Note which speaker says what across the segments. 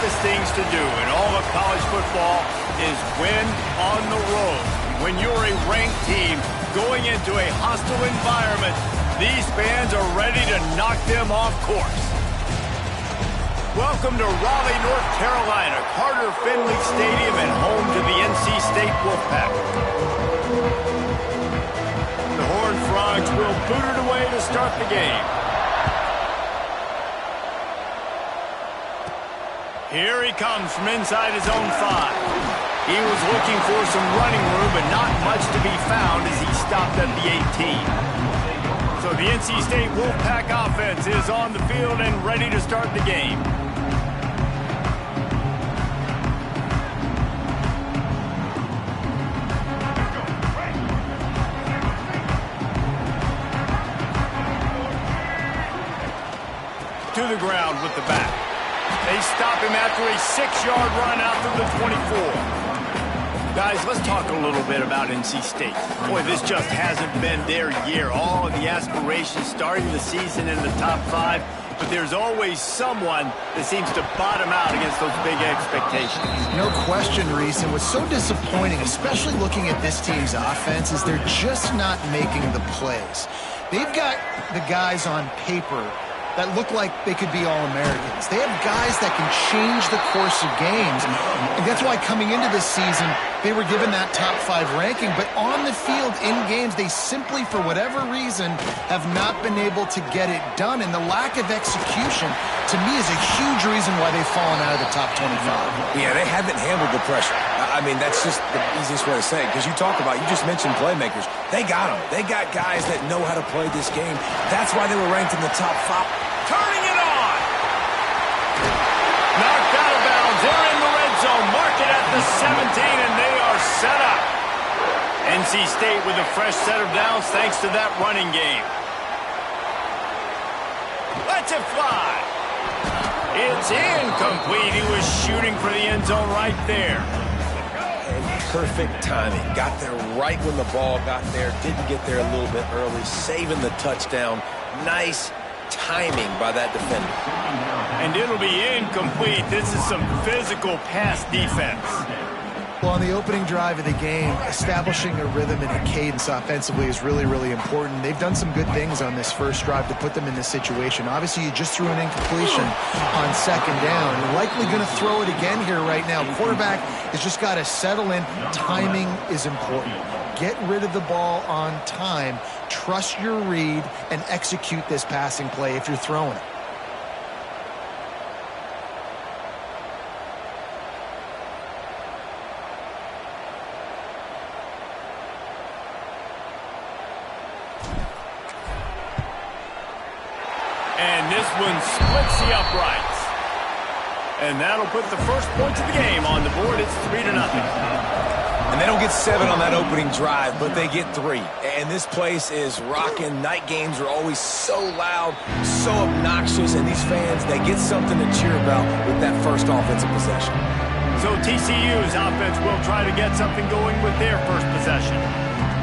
Speaker 1: toughest things to do in all of college football is win on the road. When you're a ranked team going into a hostile environment, these fans are ready to knock them off course. Welcome to Raleigh, North Carolina, Carter Finley Stadium, and home to the NC State Wolfpack. The Horned Frogs will boot it away to start the game. Here he comes from inside his own 5. He was looking for some running room, but not much to be found as he stopped at the 18. So the NC State Wolfpack offense is on the field and ready to start the game. To the ground with the back. They stop him after a 6-yard run out to the 24. Guys, let's talk a little bit about NC State. Boy, this just hasn't been their year. All of the aspirations starting the season in the top 5, but there's always someone that seems to bottom out against those big expectations.
Speaker 2: No question, Reese, and what's so disappointing, especially looking at this team's offense, is they're just not making the plays. They've got the guys on paper that look like they could be All-Americans. They have guys that can change the course of games. And that's why coming into this season, they were given that top 5 ranking. But on the field, in games, they simply, for whatever reason, have not been able to get it done. And the lack of execution, to me, is a huge reason why they've fallen out of the top 25.
Speaker 3: Yeah, they haven't handled the pressure. I mean, that's just the easiest way to say it. Because you just mentioned playmakers. They got them. They got guys that know how to play this game. That's why they were ranked in the top 5.
Speaker 1: Turning it on. Knocked out of bounds. They're in the red zone. Mark it at the 17, and they are set up. NC State with a fresh set of downs thanks to that running game. Let's it fly. It's incomplete. He was shooting for the end zone right there.
Speaker 3: And perfect timing. Got there right when the ball got there. Didn't get there a little bit early. Saving the touchdown. Nice timing by that defender.
Speaker 1: And it'll be incomplete. This is some physical pass defense.
Speaker 2: Well, on the opening drive of the game, establishing a rhythm and a cadence offensively is really, really important. They've done some good things on this first drive to put them in this situation. Obviously, you just threw an incompletion on second down. You're likely going to throw it again here right now. Quarterback has just got to settle in. Timing is important. Get rid of the ball on time. Trust your read and execute this passing play if you're throwing it.
Speaker 1: And this one splits the uprights. And that'll put the first points of the game on the board. It's 3-0.
Speaker 3: And they don't get 7 on that opening drive, but they get 3. And this place is rocking. Night games are always so loud, so obnoxious, and these fans, they get something to cheer about with that first offensive possession.
Speaker 1: So TCU's offense will try to get something going with their first possession.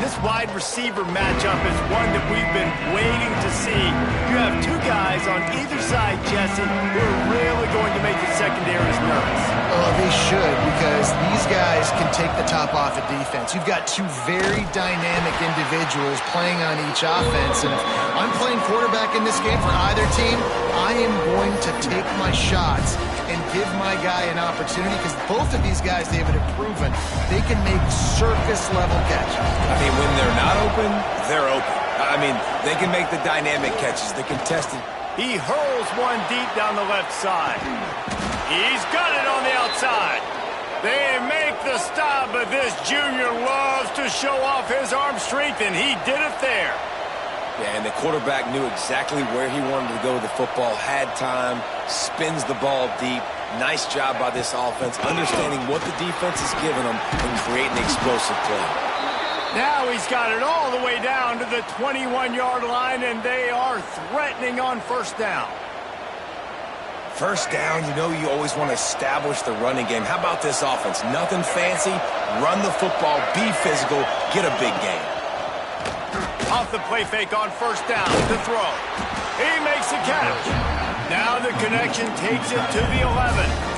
Speaker 1: This wide receiver matchup is one that we've been waiting to see. You have 2 guys on either side, Jesse, who are really going to make the secondaries nervous.
Speaker 2: Oh, they should, because these guys can take the top off of defense. You've got 2 very dynamic individuals playing on each offense, and if I'm playing quarterback in this game for either team, I am going to take my shots and give my guy an opportunity, because both of these guys, they have it proven, they can make surface-level catches.
Speaker 3: I mean, when they're not open, they're open. I mean, they can make the dynamic catches, the contested.
Speaker 1: He hurls one deep down the left side. He's got it on the outside. They make the stop, but this junior loves to show off his arm strength, and he did it there.
Speaker 3: Yeah, and the quarterback knew exactly where he wanted to go with the football, had time, spins the ball deep. Nice job by this offense, understanding what the defense is giving them and creating the explosive play.
Speaker 1: Now he's got it all the way down to the 21-yard line, and they are threatening on first down.
Speaker 3: First down, you know you always want to establish the running game. How about this offense? Nothing fancy. Run the football, be physical, get a big game.
Speaker 1: Off the play fake on first down to throw. He makes the catch. Now the connection takes it to the 11.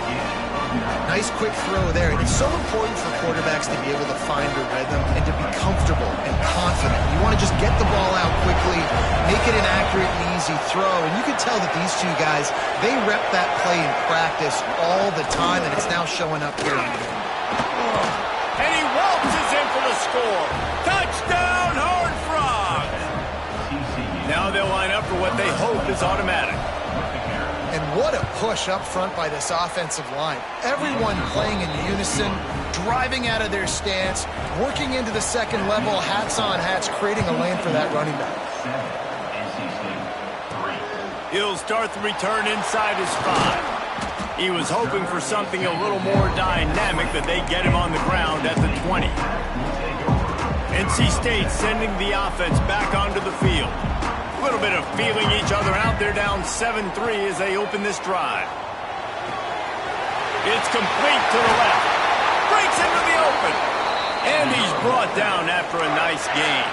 Speaker 2: Nice quick throw there. And it's so important for quarterbacks to be able to find a rhythm and to be comfortable and confident. You want to just get the ball out quickly, make it an accurate and easy throw. And you can tell that these two guys, they rep that play in practice all the time, and it's now showing up here in the game.
Speaker 1: And he waltzes in for the score. Touchdown, Horned Frogs! Now they'll line up for what they hope is automatic.
Speaker 2: And what a push up front by this offensive line. Everyone playing in unison, driving out of their stance, working into the second level, hats on hats, creating a lane for that running back.
Speaker 1: He'll start the return inside his 5. He was hoping for something a little more dynamic, that they get him on the ground at the 20. NC State sending the offense back onto the field. A little bit of feeling each other out. They're down 7-3 as they open this drive. It's complete to the left. Breaks into the open. And he's brought down after a nice gain.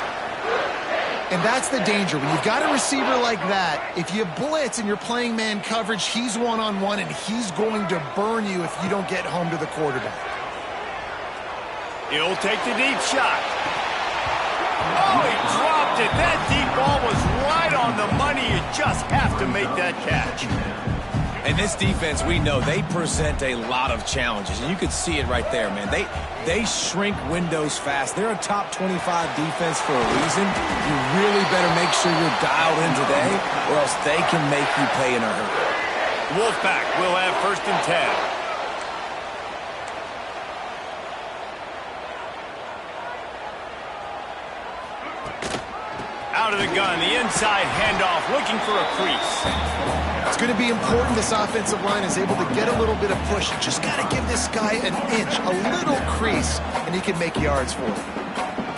Speaker 2: And that's the danger. When you've got a receiver like that, if you blitz and you're playing man coverage, he's one-on-one, and he's going to burn you if you don't get home to the quarterback.
Speaker 1: He'll take the deep shot. Oh, he dropped it. That deep ball was right on the money. You just have to make that catch.
Speaker 3: And this defense, we know, they present a lot of challenges. And you could see it right there, man. They shrink windows fast. They're a top 25 defense for a reason. You really better make sure you're dialed in today, or else they can make you pay in a hurry.
Speaker 1: Wolfpack will have 1st and 10. Out of the gun, the inside handoff, looking for a crease.
Speaker 2: It's going to be important this offensive line is able to get a little bit of push. You just got to give this guy an inch, a little crease, and he can make yards for it.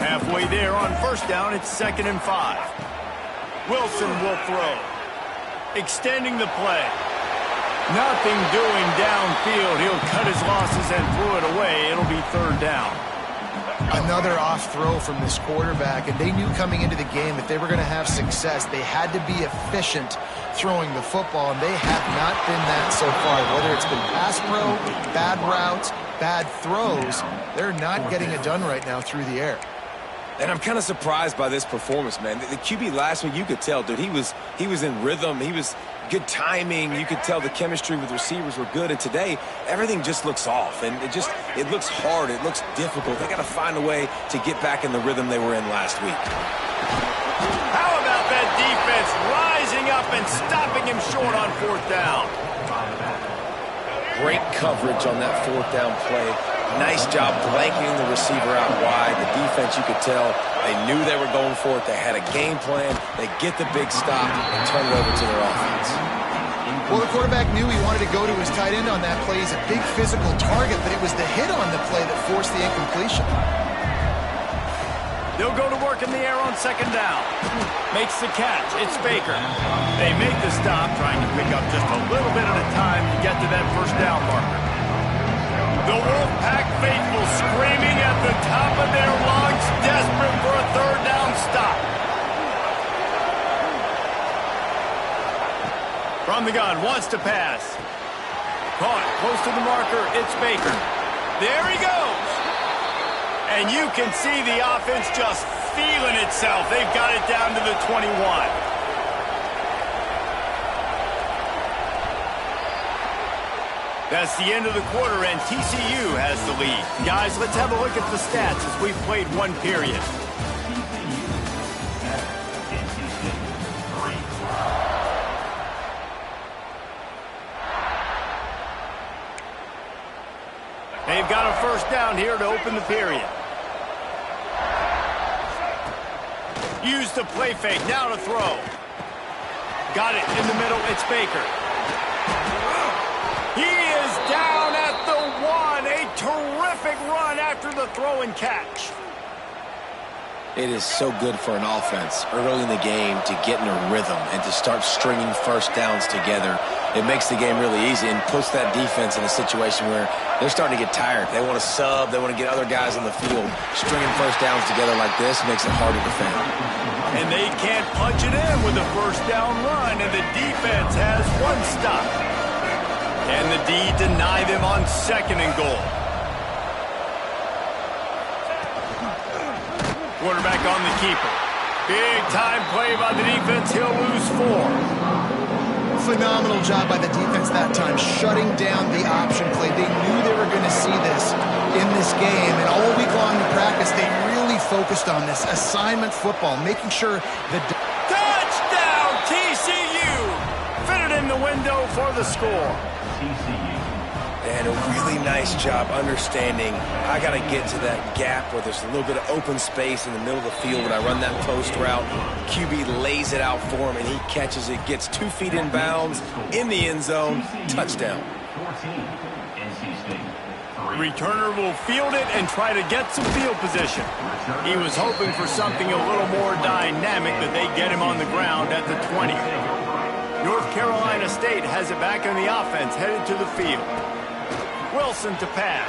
Speaker 1: Halfway there on 1st down, it's 2nd and 5. Wilson will throw. Extending the play. Nothing doing downfield. He'll cut his losses and throw it away. It'll be 3rd down.
Speaker 2: Another off throw from this quarterback, and they knew coming into the game if they were going to have success, they had to be efficient throwing the football, and they have not been that so far. Whether it's been pass pro, bad routes, bad throws, they're not getting it done right now through the air.
Speaker 3: And I'm kind of surprised by this performance, man. The QB last week, you could tell, dude, he was in rhythm. He was good timing. You could tell the chemistry with receivers were good. And today, everything just looks off. And it looks hard. It looks difficult. They got to find a way to get back in the rhythm they were in last week.
Speaker 1: How about that defense rising up and stopping him short on 4th down?
Speaker 3: Great coverage on that 4th down play. Nice job blanketing the receiver out wide. The defense, you could tell, they knew they were going for it. They had a game plan. They get the big stop and turn it over to their offense.
Speaker 2: Well, the quarterback knew he wanted to go to his tight end on that play. He's a big physical target, but it was the hit on the play that forced the incompletion.
Speaker 1: They'll go to work in the air on 2nd down. Makes the catch. It's Baker. They make the stop, trying to pick up just a little bit at a time to get to that 1st down marker. The Wolfpack faithful screaming at the top of their lungs, desperate for a 3rd down stop. From the gun, wants to pass. Caught, close to the marker, it's Baker. There he goes. And you can see the offense just feeling itself. They've got it down to the 21. That's the end of the quarter, and TCU has the lead. Guys, let's have a look at the stats as we've played 1 period. They've got a 1st down here to open the period. Use the play fake, now to throw. Got it in the middle, it's Baker. He is down at the 1. A terrific run after the throw and catch.
Speaker 3: It is so good for an offense early in the game to get in a rhythm and to start stringing 1st downs together. It makes the game really easy and puts that defense in a situation where they're starting to get tired. They want to sub. They want to get other guys on the field. Stringing 1st downs together like this makes it hard to defend.
Speaker 1: And they can't punch it in with a 1st down run, and the defense has 1 stop. And the D deny them on 2nd and goal. Quarterback on the keeper. Big time play by the defense. He'll lose 4.
Speaker 2: Phenomenal job by the defense that time, shutting down the option play. They knew they were going to see this in this game, and all week long in practice, they really focused on this assignment football, making sure that...
Speaker 1: Touchdown, TCU! Fitted in the window for the score.
Speaker 3: And a really nice job understanding I got to get to that gap where there's a little bit of open space in the middle of the field when I run that post route. QB lays it out for him, and he catches it, gets 2 feet in bounds, in the end zone, touchdown.
Speaker 1: Returner will field it and try to get some field position. He was hoping for something a little more dynamic, but they get him on the ground at the 20. North Carolina State has it back in the offense, headed to the field. Wilson to pass.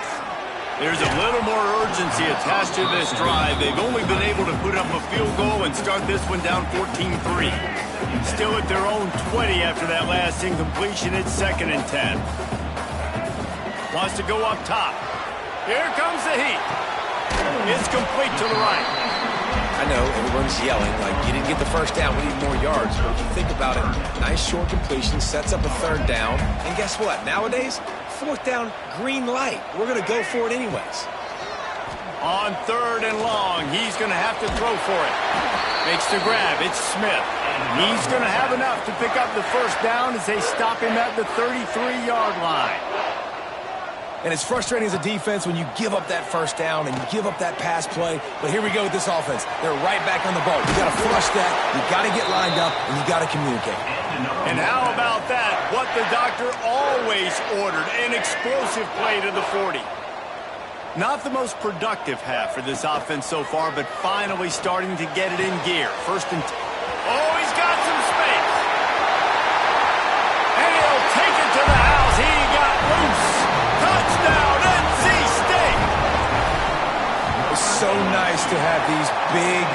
Speaker 1: There's a little more urgency attached to this drive. They've only been able to put up a field goal and start this one down 14-3. Still at their own 20 after that last incompletion. It's 2nd and 10. Wants to go up top. Here comes the heat. It's complete to the right.
Speaker 3: I know everyone's yelling like you didn't get the first down, we need more yards. But if you think about it, nice short completion, sets up a 3rd down. And guess what? Nowadays, 4th down, green light. We're going to go for it anyways.
Speaker 1: On 3rd and long, he's going to have to throw for it. Makes the grab. It's Smith. He's going to have enough to pick up the 1st down as they stop him at the 33-yard line.
Speaker 3: And it's frustrating as a defense when you give up that 1st down and you give up that pass play. But here we go with this offense. They're right back on the ball. You got to flush that. You got to get lined up, and you got to communicate.
Speaker 1: And how about that? What the doctor always ordered, an explosive play to the 40. Not the most productive half for this offense so far, but finally starting to get it in gear. 1st and... Oh, he's got some space. And he'll take it to the house. He got loose. Touchdown, NC State!
Speaker 3: It's so nice to have these big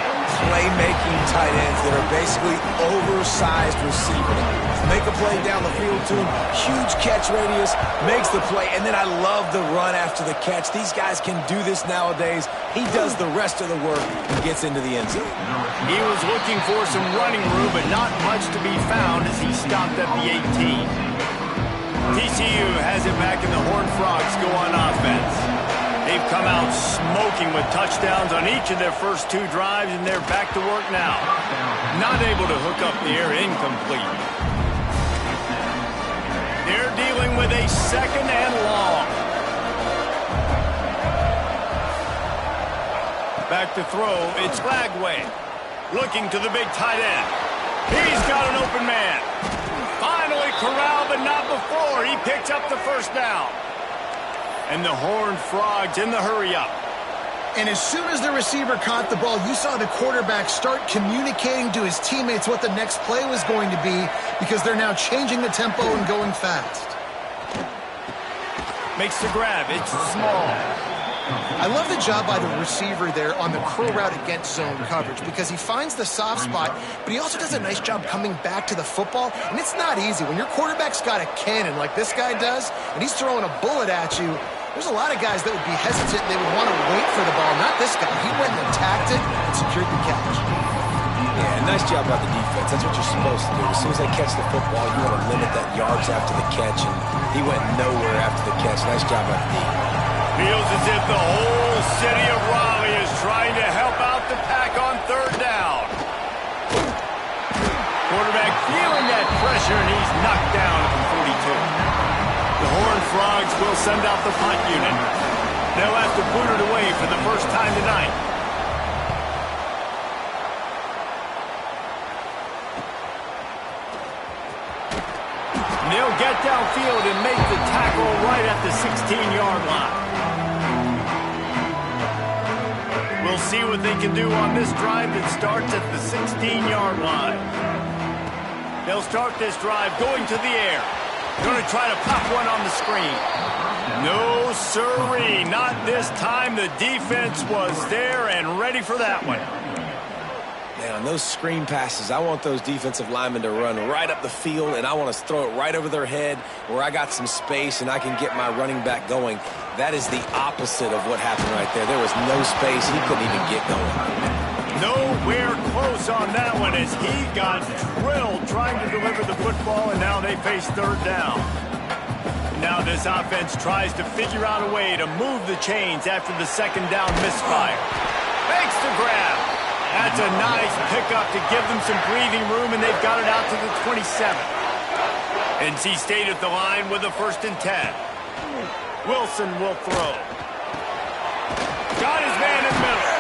Speaker 3: playmaking tight ends that are basically oversized receivers. Make a play down the field to him, huge catch radius, makes the play, and then I love the run after the catch. These guys can do this nowadays. He does the rest of the work and gets into the end zone.
Speaker 1: He was looking for some running room, but not much to be found as he stopped at the 18. TCU has it back, and the Horned Frogs go on offense. They've come out smoking with touchdowns on each of their first 2 drives, and they're back to work now. Not able to hook up the air, incomplete. They're dealing with a 2nd and long. Back to throw, it's Lagway. Looking to the big tight end. He's got an open man. Finally corralled, but not before. He picks up the 1st down. And the Horned Frogs in the hurry-up.
Speaker 2: And as soon as the receiver caught the ball, you saw the quarterback start communicating to his teammates what the next play was going to be because they're now changing the tempo and going fast.
Speaker 1: Makes the grab. It's small.
Speaker 2: I love the job by the receiver there on the curl route against zone coverage because he finds the soft spot, but he also does a nice job coming back to the football, and it's not easy. When your quarterback's got a cannon like this guy does, and he's throwing a bullet at you, there's a lot of guys that would be hesitant. They would want to wait for the ball. Not this guy. He went and attacked it and secured the catch.
Speaker 3: Yeah, nice job by the defense. That's what you're supposed to do. As soon as they catch the football, you want to limit that yards after the catch, and he went nowhere after the catch. Nice job by the defense.
Speaker 1: Feels as if the whole city of Raleigh is trying to help out the Pack on 3rd down. Quarterback feeling that pressure, and he's knocked down at the 42. The Horned Frogs will send out the punt unit. They'll have to boot it away for the first time tonight. They'll get downfield and make the tackle right at the 16-yard line. We'll see what they can do on this drive that starts at the 16-yard line. They'll start this drive going to the air. They're going to try to pop one on the screen. No, sirree, not this time. The defense was there and ready for that one.
Speaker 3: Man, on those screen passes, I want those defensive linemen to run right up the field, and I want to throw it right over their head where I got some space and I can get my running back going. That is the opposite of what happened right there. There was no space. He couldn't even get going.
Speaker 1: Nowhere close on that one as he got drilled trying to deliver the football, and now they face third down. Now this offense tries to figure out a way to move the chains after the second down misfire. Makes the grab. That's a nice pickup to give them some breathing room, and they've got it out to the 27. NC State at the line with a 1st and 10. Wilson will throw. Got his man in the middle.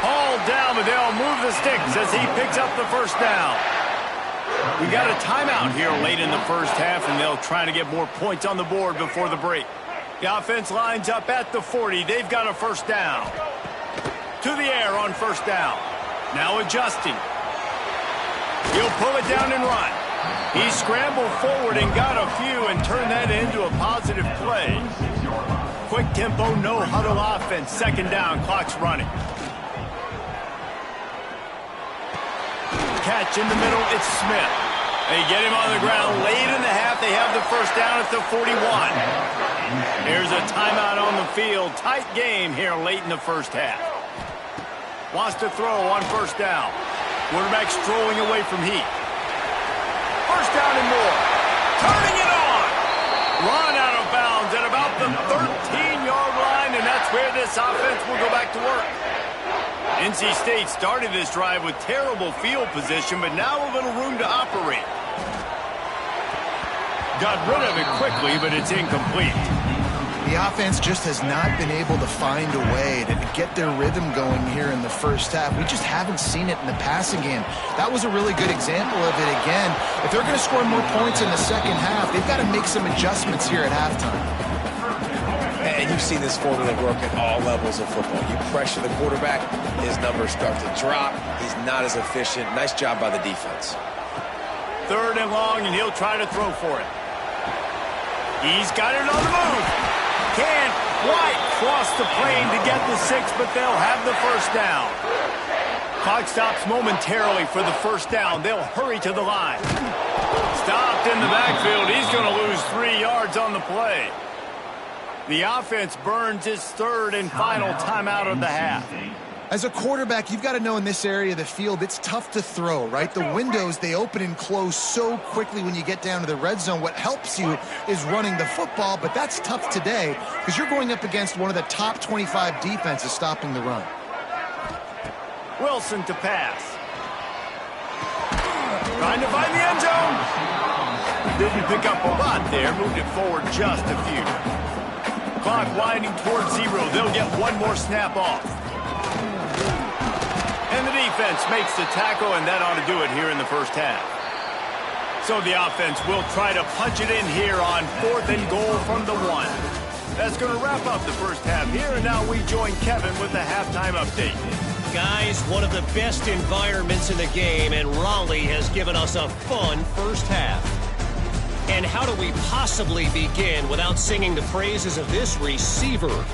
Speaker 1: Hauled down, but they'll move the sticks as he picks up the 1st down. We got a timeout here late in the first half, and they'll try to get more points on the board before the break. The offense lines up at the 40. They've got a 1st down. To the air on 1st down. Now adjusting. He'll pull it down and run. He scrambled forward and got a few and turned that into a positive play. Quick tempo, no huddle offense. 2nd down, clock's running. Catch in the middle, it's Smith. They get him on the ground late in the half. They have the 1st down at the 41. Here's a timeout on the field. Tight game here late in the first half. Wants to throw on 1st down. Quarterback strolling away from heat. 1st down and more. Turning it on. Run out of bounds at about the 13-yard line, and that's where this offense will go back to work. NC State started this drive with terrible field position, but now a little room to operate. Got rid of it quickly, but it's incomplete.
Speaker 2: The offense just has not been able to find a way to get their rhythm going here in the first half. We just haven't seen it in the passing game. That was a really good example of it again. If they're going to score more points in the second half, they've got to make some adjustments here at halftime.
Speaker 3: And you've seen this formula work at all levels of football. You pressure the quarterback, his numbers start to drop. He's not as efficient. Nice job by the defense.
Speaker 1: 3rd and long, and he'll try to throw for it. He's got it on the move. Can't quite cross the plane to get the 6, but they'll have the 1st down. Clock stops momentarily for the 1st down. They'll hurry to the line. Stopped in the backfield. He's going to lose 3 yards on the play. The offense burns its 3rd and final timeout of the half.
Speaker 2: As a quarterback, you've got to know in this area of the field, it's tough to throw, right? The windows, they open and close so quickly when you get down to the red zone. What helps you is running the football, but that's tough today because you're going up against one of the top 25 defenses stopping the run.
Speaker 1: Wilson to pass. Trying to find the end zone. Didn't pick up a lot there. Moved it forward just a few. Clock winding towards 0. They'll get one more snap off. And the defense makes the tackle, and that ought to do it here in the first half. So the offense will try to punch it in here on 4th and goal from the 1. That's going to wrap up the first half here, and now we join Kevin with the halftime update.
Speaker 4: Guys, one of the best environments in the game, and Raleigh has given us a fun first half. And how do we possibly begin without singing the praises of this receiver?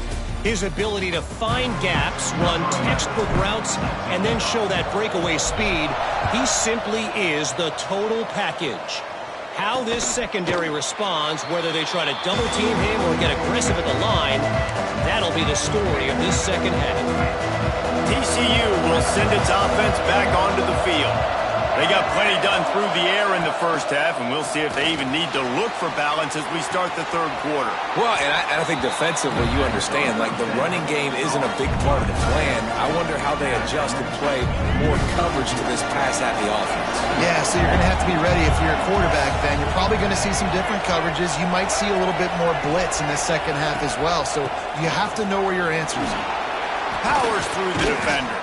Speaker 4: His ability to find gaps, run textbook routes, and then show that breakaway speed. He simply is the total package. How this secondary responds, whether they try to double team him or get aggressive at the line, that'll be the story of this second half.
Speaker 1: TCU will send its offense back onto the field. They got plenty done through the air in the first half, and we'll see if they even need to look for balance as we start the 3rd quarter.
Speaker 3: Well, and I think defensively, you understand, like the running game isn't a big part of the plan. I wonder how they adjust and play more coverage to this pass-happy offense.
Speaker 2: Yeah, so you're going to have to be ready if you're a quarterback, Ben. You're probably going to see some different coverages. You might see a little bit more blitz in the second half as well, so you have to know where your answers are.
Speaker 1: Powers through the defender.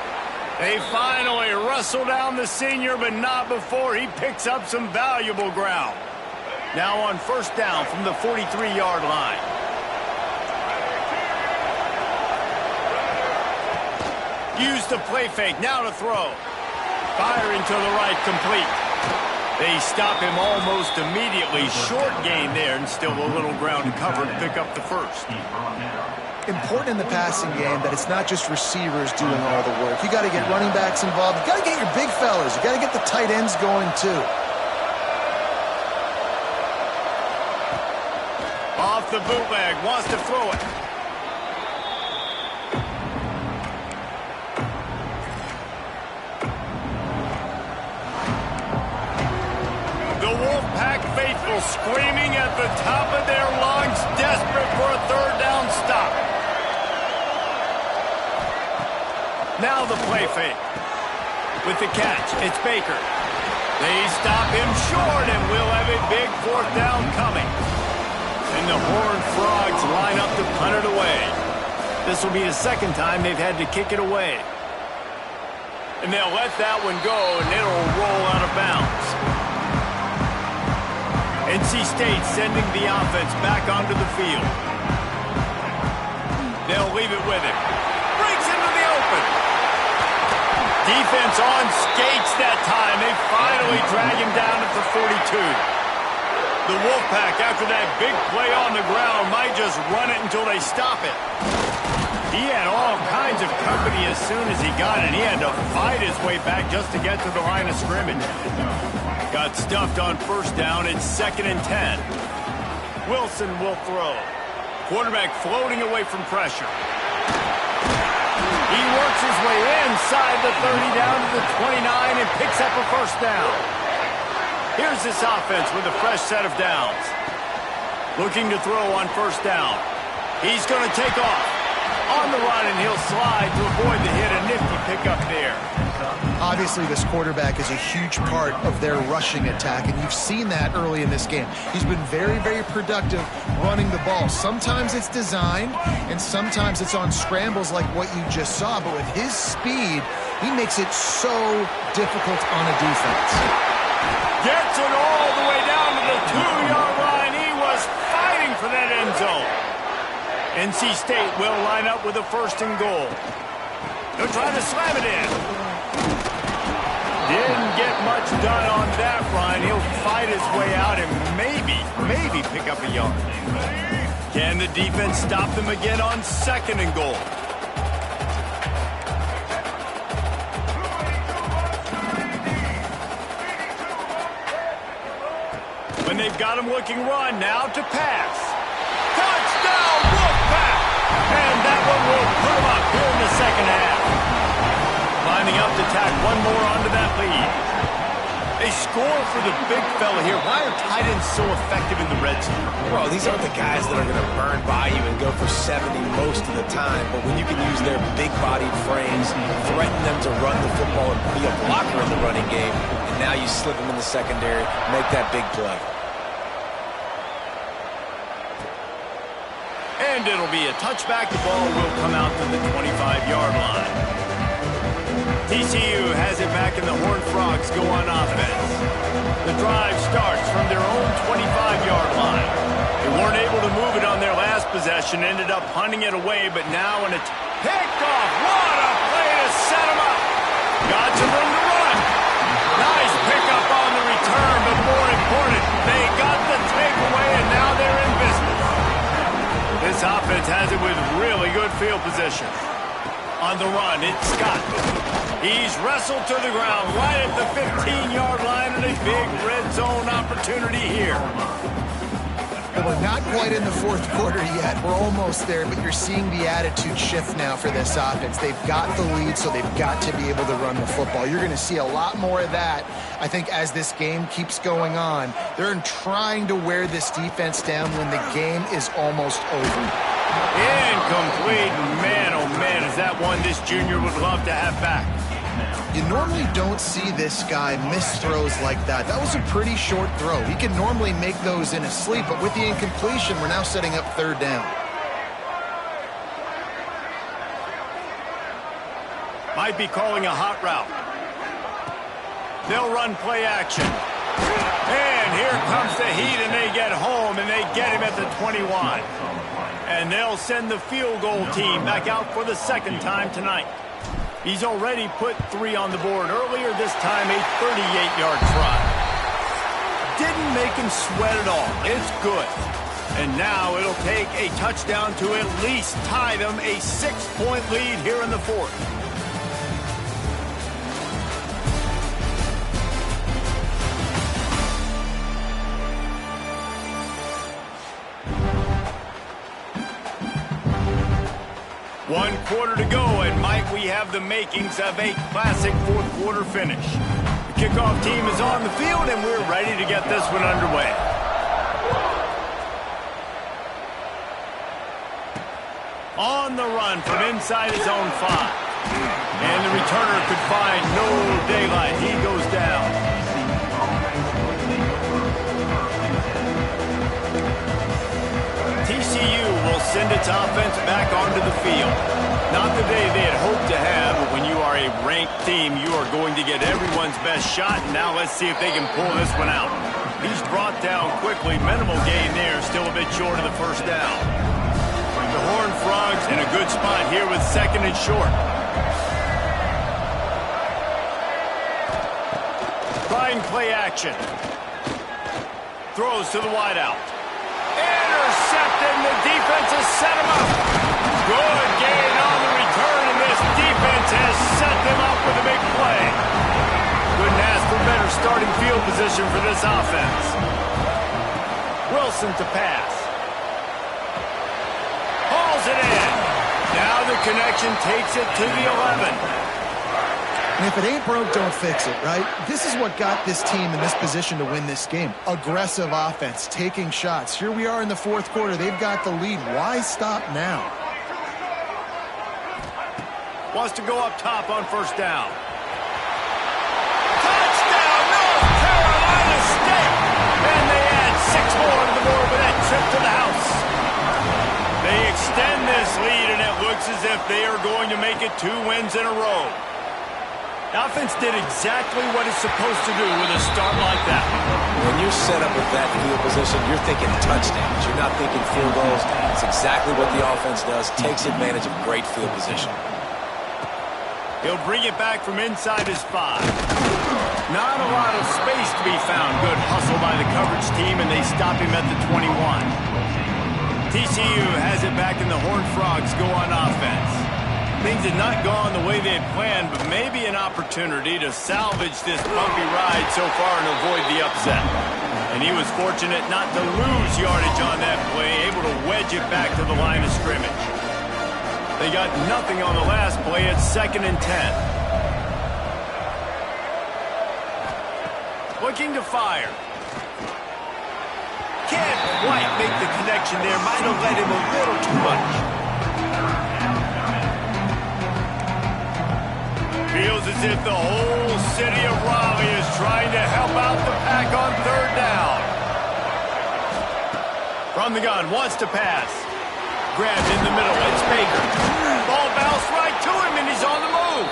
Speaker 1: They finally wrestle down the senior, but not before he picks up some valuable ground. Now on 1st down from the 43-yard line. Use the play fake, now to throw. Firing to the right, complete. They stop him almost immediately. Short gain there, and still a little ground to cover to pick up the 1st.
Speaker 2: important in the passing game that it's not just receivers doing all the work. You got to get running backs involved. You got to get your big fellas. You got to get the tight ends going too.
Speaker 1: Off the bootleg, wants to throw it. The Wolfpack faithful screaming at the top of their lungs, desperate for a third down stop. Now the play fake. With the catch, it's Baker. They stop him short, and we'll have a big fourth down coming. And the Horned Frogs line up to punt it away. This will be the second time they've had to kick it away. And they'll let that one go, and it'll roll out of bounds. NC State sending the offense back onto the field. They'll leave it with him. Breaks into the open. Defense on skates that time. They finally drag him down at the 42. The Wolfpack, after that big play on the ground, might just run it until they stop it. He had all kinds of company as soon as he got it. He had to fight his way back just to get to the line of scrimmage. Got stuffed on first down. It's 2nd and 10. Wilson will throw. Quarterback floating away from pressure. He works his way inside the 30 down to the 29 and picks up a first down. Here's this offense with a fresh set of downs. Looking to throw on first down. He's going to take off. On the run, and he'll slide to avoid the hit. A nifty pickup there.
Speaker 2: Obviously, this quarterback is a huge part of their rushing attack, and you've seen that early in this game. He's been very, very productive running the ball. Sometimes it's designed, and sometimes it's on scrambles like what you just saw. But with his speed, he makes it so difficult on a defense.
Speaker 1: Gets it all the way down to the 2-yard line. He was fighting for that end zone. NC State will line up with a 1st and goal. They'll try to slam it in. Didn't get much done on that run. He'll fight his way out and maybe pick up a yard. Can the defense stop them again on 2nd and goal? When they've got him looking run, now to pass. Touchdown, Wolfpack! And that one will put him up here in the 2nd half. Lining up to tack one more onto that lead. They score for the big fella here. Why are tight ends so effective in the red zone?
Speaker 3: Bro, these aren't the guys that are going to burn by you and go for 70 most of the time. But when you can use their big-bodied frames, threaten them to run the football and be a blocker in the running game, and now you slip them in the secondary, make that big play.
Speaker 1: And it'll be a touchback. The ball will come out to the 25-yard line. TCU has it back, and the Horned Frogs go on offense. The drive starts from their own 25-yard line. They weren't able to move it on their last possession, ended up punting it away, but now when it's picked off, what a play to set them up. Got some room to run. Nice pickup on the return, but more important, they got the takeaway, and now they're in business. This offense has it with really good field position. On the run, it's Scott. He's wrestled to the ground right at the 15-yard line, and a big red zone opportunity here.
Speaker 2: Well, we're not quite in the 4th quarter yet. We're almost there, but you're seeing the attitude shift now for this offense. They've got the lead, so they've got to be able to run the football. You're going to see a lot more of that, I think, as this game keeps going on. They're trying to wear this defense down when the game is almost over.
Speaker 1: Incomplete. Man, oh man, is that one this junior would love to have back.
Speaker 2: You normally don't see this guy miss throws like that. That was a pretty short throw. He can normally make those in his sleep, but with the incompletion, we're now setting up 3rd down.
Speaker 1: Might be calling a hot route. They'll run play action. And here comes the heat, and they get home, and they get him at the 21. And they'll send the field goal team back out for the 2nd time tonight. He's already put 3 on the board earlier, this time a 38-yard try. Didn't make him sweat at all. It's good. And now it'll take a touchdown to at least tie them a 6-point lead here in the fourth. One quarter to go, and might we have the makings of a classic fourth quarter finish. The kickoff team is on the field, and we're ready to get this one underway. On the run from inside his own 5. And the returner could find no daylight. He goes down. TCU will send its offense back onto the field. Not the day they had hoped to have, but when you are a ranked team, you are going to get everyone's best shot. And now let's see if they can pull this one out. He's brought down quickly. Minimal gain there. Still a bit short of the first down. The Horned Frogs in a good spot here with 2nd and short. Trying play action. Throws to the wideout. Intercepted, and the defense has set him up. Good gain on the return, and this defense has set them up with a big play. Couldn't ask for better starting field position for this offense. Wilson to pass. It in. Now the connection takes it to the 11.
Speaker 2: And if it ain't broke, don't fix it, right? This is what got this team in this position to win this game. Aggressive offense, taking shots. Here we are in the fourth quarter. They've got the lead. Why stop now?
Speaker 1: Wants to go up top on first down. Touchdown, North Carolina State! And they add 6 more to the board with that trip to the house. They extend this lead, and it looks as if they are going to make it 2 wins in a row. The offense did exactly what it's supposed to do with a start like that.
Speaker 3: When you're set up with that field position, you're thinking touchdowns. You're not thinking field goals. It's exactly what the offense does. Takes advantage of great field position.
Speaker 1: He'll bring it back from inside his 5. Not a lot of space to be found. Good hustle by the coverage team, and they stop him at the 21. TCU has it back, and the Horned Frogs go on offense. Things had not gone the way they had planned, but maybe an opportunity to salvage this bumpy ride so far and avoid the upset. And he was fortunate not to lose yardage on that play, able to wedge it back to the line of scrimmage. They got nothing on the last play at 2nd and 10. Looking to fire. Can't quite make the connection there. Might have led him a little too much. Feels as if the whole city of Raleigh is trying to help out the pack on 3rd down. From the gun, wants to pass. Grabbed in the middle, it's Baker. Ball bounced right to him, and he's on the move.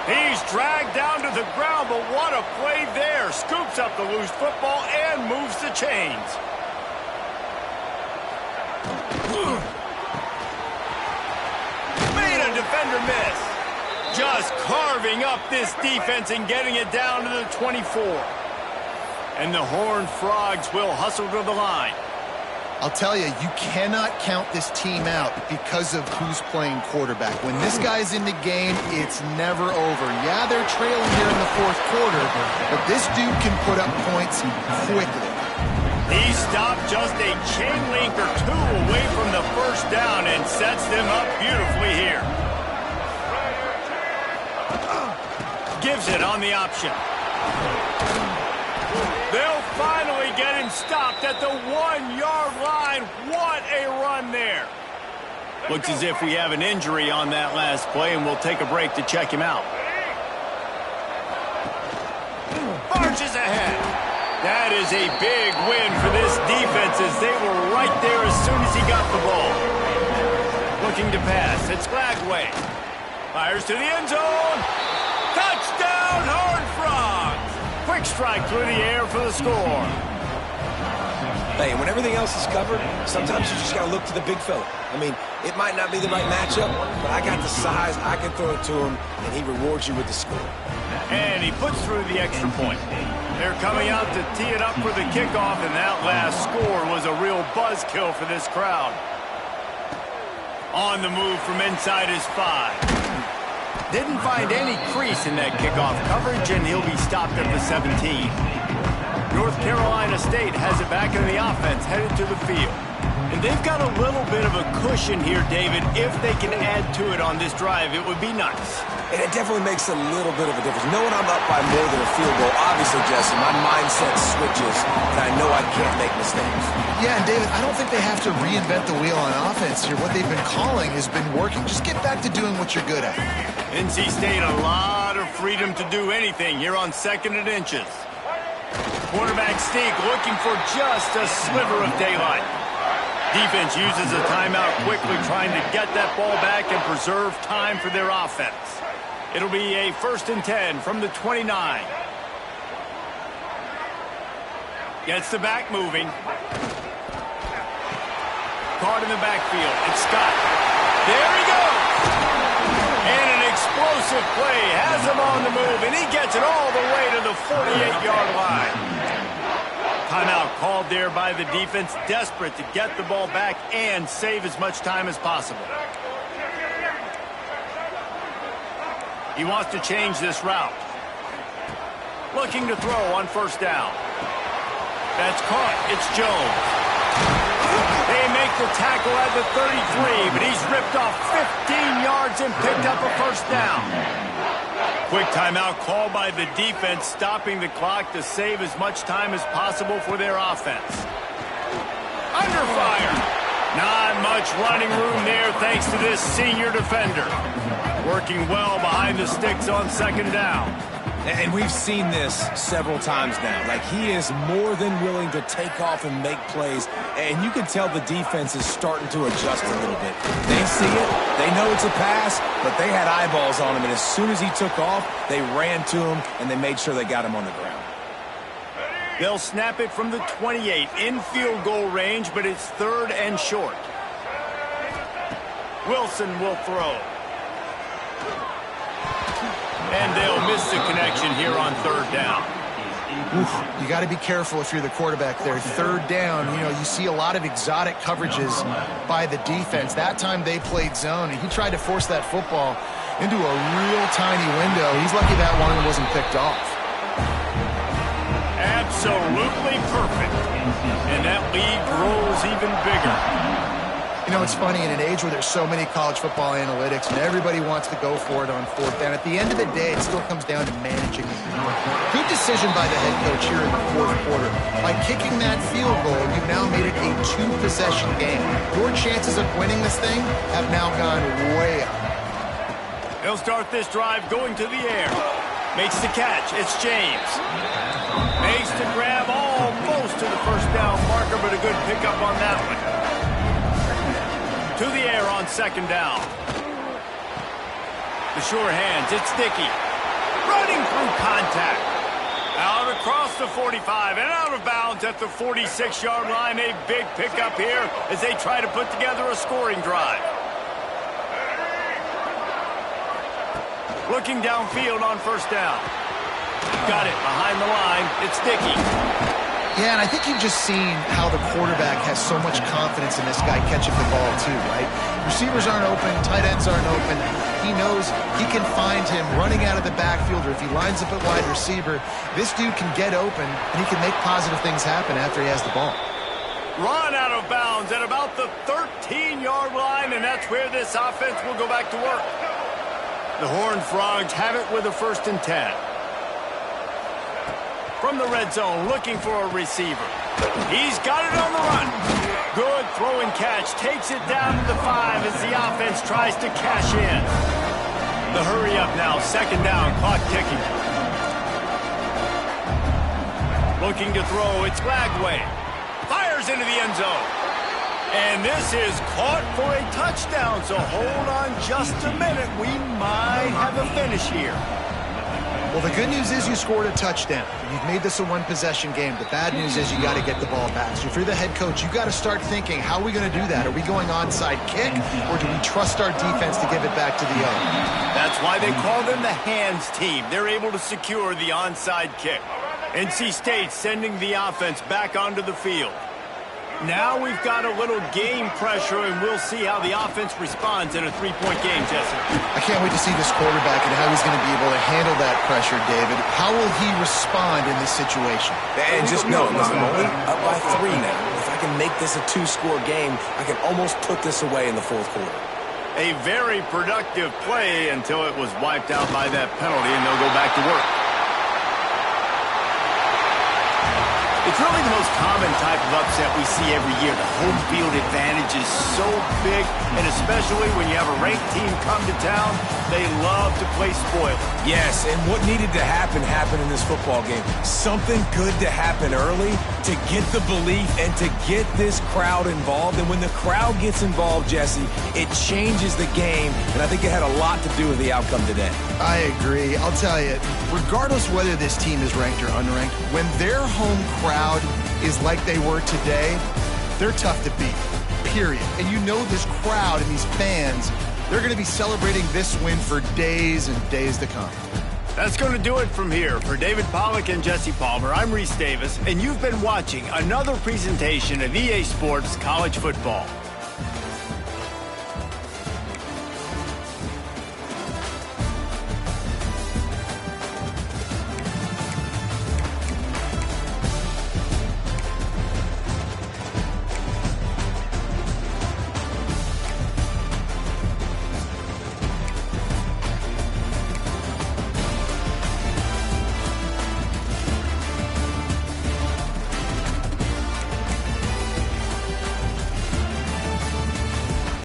Speaker 1: He's dragged down to the ground, but what a play there. Scoops up the loose football and moves the chains. Made a defender miss. Just carving up this defense and getting it down to the 24. And the Horned Frogs will hustle to the line.
Speaker 2: I'll tell you, you cannot count this team out because of who's playing quarterback. When this guy's in the game, it's never over. Yeah, they're trailing here in the fourth quarter, but this dude can put up points quickly.
Speaker 1: He stopped just a chain link or 2 away from the first down and sets them up beautifully here. Gives it on the option. They'll finally get him stopped at the 1-yard line. What a run there. Looks as if we have an injury on that last play, and we'll take a break to check him out. Marches ahead. That is a big win for this defense as they were right there as soon as he got the ball. Looking to pass. It's Glagway. Fires to the end zone. Touchdown, Horned Frogs. Quick strike through the air for the score.
Speaker 3: Hey, when everything else is covered, sometimes you just got to look to the big fella. I mean, it might not be the right matchup, but I got the size, I can throw it to him, and he rewards you with the score.
Speaker 1: And he puts through the extra point. They're coming out to tee it up for the kickoff, and that last score was a real buzzkill for this crowd. On the move from inside his 5. Didn't find any crease in that kickoff coverage, and he'll be stopped at the 17. North Carolina State has it back in the offense, headed to the field. And they've got a little bit of a cushion here, David. If they can add to it on this drive, it would be nice.
Speaker 3: And it definitely makes a little bit of a difference. Knowing I'm up by more than a field goal, obviously, Jesse, my mindset switches, and I know I can't make mistakes.
Speaker 2: Yeah, and David, I don't think they have to reinvent the wheel on offense here. What they've been calling has been working. Just get back to doing what you're good at.
Speaker 1: NC State, a lot of freedom to do anything here on 2nd and inches. Quarterback sneak looking for just a sliver of daylight. Defense uses a timeout quickly, trying to get that ball back and preserve time for their offense. It'll be a 1st and 10 from the 29. Gets the back moving. Caught in the backfield. It's Scott. There he goes. And an explosive play has him on the move, and he gets it all the way to the 48-yard line. Timeout called there by the defense, desperate to get the ball back and save as much time as possible. He wants to change this route. Looking to throw on 1st down. That's caught. It's Jones. They make the tackle at the 33, but he's ripped off 15 yards and picked up a 1st down. Quick timeout called by the defense, stopping the clock to save as much time as possible for their offense. Under fire. Not much running room there thanks to this senior defender. Working well behind the sticks on 2nd down.
Speaker 3: And we've seen this several times now. Like, he is more than willing to take off and make plays. And you can tell the defense is starting to adjust a little bit. They see it. They know it's a pass, but they had eyeballs on him. And as soon as he took off, they ran to him, and they made sure they got him on the ground.
Speaker 1: They'll snap it from the 28 in field goal range, but it's 3rd and short. Wilson will throw. And they'll miss the connection here on 3rd down.
Speaker 2: Oof, you got to be careful if you're the quarterback there. 3rd down, you know, you see a lot of exotic coverages by the defense. That time they played zone, and he tried to force that football into a real tiny window. He's lucky that one wasn't picked off.
Speaker 1: Absolutely perfect. And that lead grows even bigger.
Speaker 2: You know, it's funny, in an age where there's so many college football analytics and everybody wants to go for it on 4th down, at the end of the day, it still comes down to managing the game. Good decision by the head coach here in the 4th quarter. By kicking that field goal, you've now made it a 2-possession game. Your chances of winning this thing have now gone way up.
Speaker 1: He'll start this drive going to the air. Makes the catch. It's James. Makes the grab almost to the 1st down marker, but a good pickup on that one. To the air on 2nd down. The sure hands. It's Dickey. Running through contact. Out across the 45 and out of bounds at the 46-yard line. A big pickup here as they try to put together a scoring drive. Looking downfield on 1st down. Got it behind the line. It's Dickey.
Speaker 2: Yeah, and I think you've just seen how the quarterback has so much confidence in this guy catching the ball too, right? Receivers aren't open, tight ends aren't open. He knows he can find him running out of the backfield, or if he lines up at wide receiver, this dude can get open, and he can make positive things happen after he has the ball.
Speaker 1: Run out of bounds at about the 13-yard line, and that's where this offense will go back to work. The Horned Frogs have it with a 1st and 10. From the red zone, looking for a receiver. He's got it on the run. Good throw and catch. Takes it down to the 5 as the offense tries to cash in. The hurry up now. 2nd down. Clock ticking. Looking to throw. It's Lagway. Fires into the end zone. And this is caught for a touchdown. So hold on just a minute. We might have a finish here.
Speaker 2: Well, the good news is you scored a touchdown. You've made this a one-possession game. The bad news is you got to get the ball back. So if you're the head coach, you got to start thinking, how are we going to do that? Are we going onside kick, or do we trust our defense to give it back to the other?
Speaker 1: That's why they call them the hands team. They're able to secure the onside kick. NC State sending the offense back onto the field. Now we've got a little game pressure, and we'll see how the offense responds in a three-point game, Jesse.
Speaker 2: I can't wait to see this quarterback and how he's going to be able to handle that pressure, David. How will he respond in this situation?
Speaker 3: And just know, listen, I'm only up by 3 now. If I can make this a 2-score game, I can almost put this away in the fourth quarter.
Speaker 1: A very productive play until it was wiped out by that penalty, and they'll go back to work. It's really the most common type of upset we see every year. The home field advantage is so big, and especially when you have a ranked team come to town, they love to play spoiler.
Speaker 3: Yes, and what needed to happen happened in this football game. Something good to happen early to get the belief and to get this crowd involved. And when the crowd gets involved, Jesse, it changes the game, and I think it had a lot to do with the outcome today.
Speaker 2: I agree. I'll tell you, regardless whether this team is ranked or unranked, when their home crowd is like they were today, they're tough to beat, period. And you know this crowd and these fans, they're going to be celebrating this win for days and days to come.
Speaker 1: That's going to do it from here. For David Pollack and Jesse Palmer, I'm Reese Davis, and you've been watching another presentation of EA Sports College Football.